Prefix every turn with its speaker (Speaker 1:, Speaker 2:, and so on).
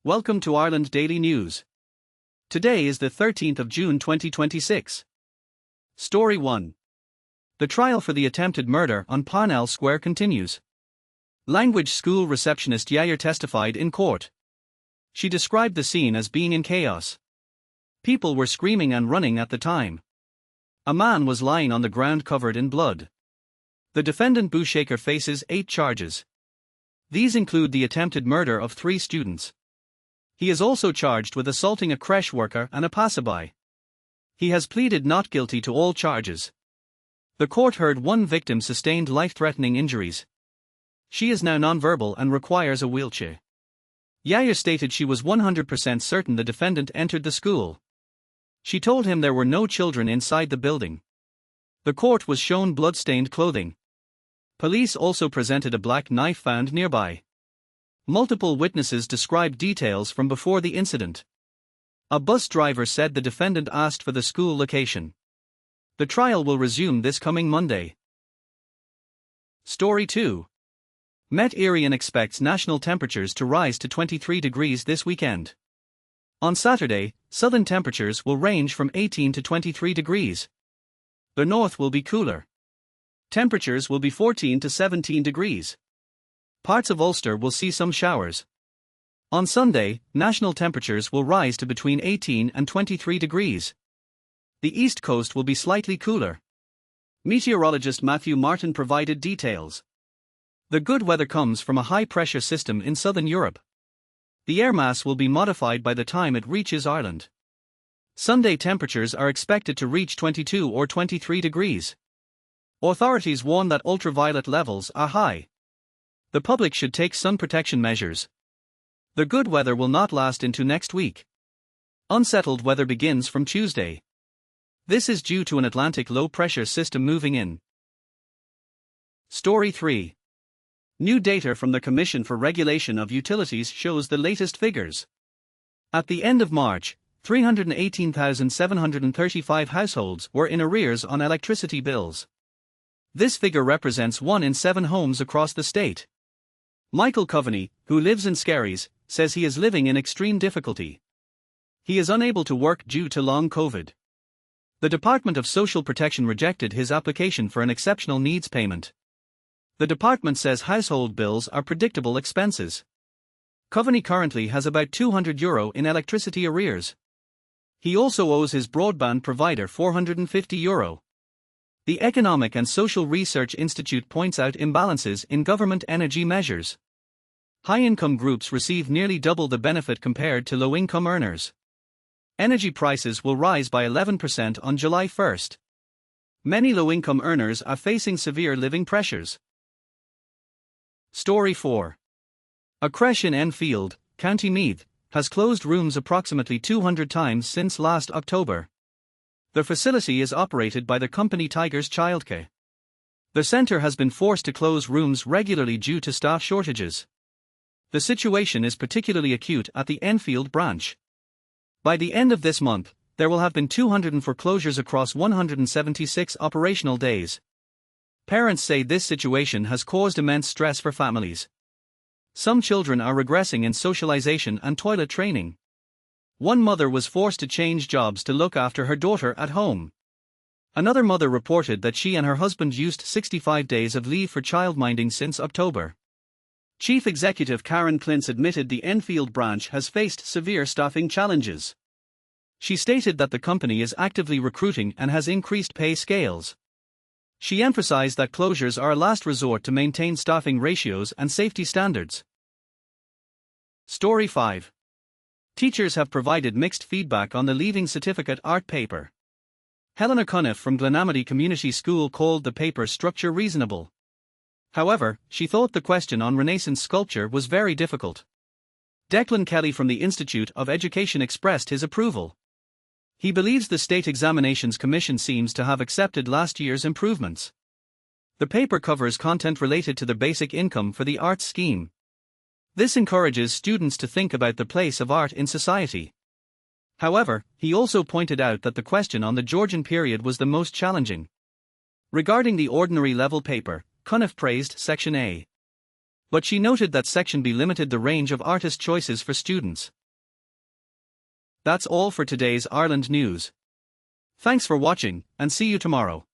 Speaker 1: Welcome to Ireland Daily News. Today is the 13th of June 2026. Story 1. The trial for the attempted murder on Parnell Square continues. Language school receptionist Yair testified in court. She described the scene as being in chaos. People were screaming and running at the time. A man was lying on the ground covered in blood. The defendant Bushakar faces 8 charges. These include the attempted murder of 3 students. He is also charged with assaulting a creche worker and a passerby. He has pleaded not guilty to all charges. The court heard one victim sustained life-threatening injuries. She is now nonverbal and requires a wheelchair. Yair stated she was 100% certain the defendant entered the school. She told him there were no children inside the building. The court was shown blood-stained clothing. Police also presented a black knife found nearby. Multiple witnesses described details from before the incident. A bus driver said the defendant asked for the school location. The trial will resume this coming Monday. Story 2. Met Éireann expects national temperatures to rise to 23 degrees this weekend. On Saturday, southern temperatures will range from 18 to 23 degrees. The north will be cooler. Temperatures will be 14 to 17 degrees. Parts of Ulster will see some showers. On Sunday, national temperatures will rise to between 18 and 23 degrees. The east coast will be slightly cooler. Meteorologist Matthew Martin provided details. The good weather comes from a high-pressure system in southern Europe. The air mass will be modified by the time it reaches Ireland. Sunday temperatures are expected to reach 22 or 23 degrees. Authorities warn that ultraviolet levels are high. The public should take sun protection measures. The good weather will not last into next week. Unsettled weather begins from Tuesday. This is due to an Atlantic low-pressure system moving in. Story 3. New data from the Commission for Regulation of Utilities shows the latest figures. At the end of March, 318,735 households were in arrears on electricity bills. This figure represents 1 in 7 homes across the state. Michael Coveney, who lives in Skerries, says he is living in extreme difficulty. He is unable to work due to long COVID. The Department of Social Protection rejected his application for an exceptional needs payment. The department says household bills are predictable expenses. Coveney currently has about €200 in electricity arrears. He also owes his broadband provider €450. The Economic and Social Research Institute points out imbalances in government energy measures. High-income groups receive nearly double the benefit compared to low-income earners. Energy prices will rise by 11% on July 1st. Many low-income earners are facing severe living pressures. Story 4. A creche in Enfield, County Meath, has closed rooms approximately 200 times since last October. The facility is operated by the company Tigers Childcare. The centre has been forced to close rooms regularly due to staff shortages. The situation is particularly acute at the Enfield branch. By the end of this month, there will have been 204 closures across 176 operational days. Parents say this situation has caused immense stress for families. Some children are regressing in socialization and toilet training. One mother was forced to change jobs to look after her daughter at home. Another mother reported that she and her husband used 65 days of leave for childminding since October. Chief Executive Karen Klintz admitted the Enfield branch has faced severe staffing challenges. She stated that the company is actively recruiting and has increased pay scales. She emphasized that closures are a last resort to maintain staffing ratios and safety standards. Story 5. Teachers have provided mixed feedback on the Leaving Certificate art paper. Helena Cuniff from Glenamity Community School called the paper structure reasonable. However, she thought the question on Renaissance sculpture was very difficult. Declan Kelly from the Institute of Education expressed his approval. He believes the State Examinations Commission seems to have accepted last year's improvements. The paper covers content related to the basic income for the arts scheme. This encourages students to think about the place of art in society. However, he also pointed out that the question on the Georgian period was the most challenging. Regarding the ordinary level paper, Cuniff praised Section A. But she noted that Section B limited the range of artist choices for students. That's all for today's Ireland news. Thanks for watching, and see you tomorrow.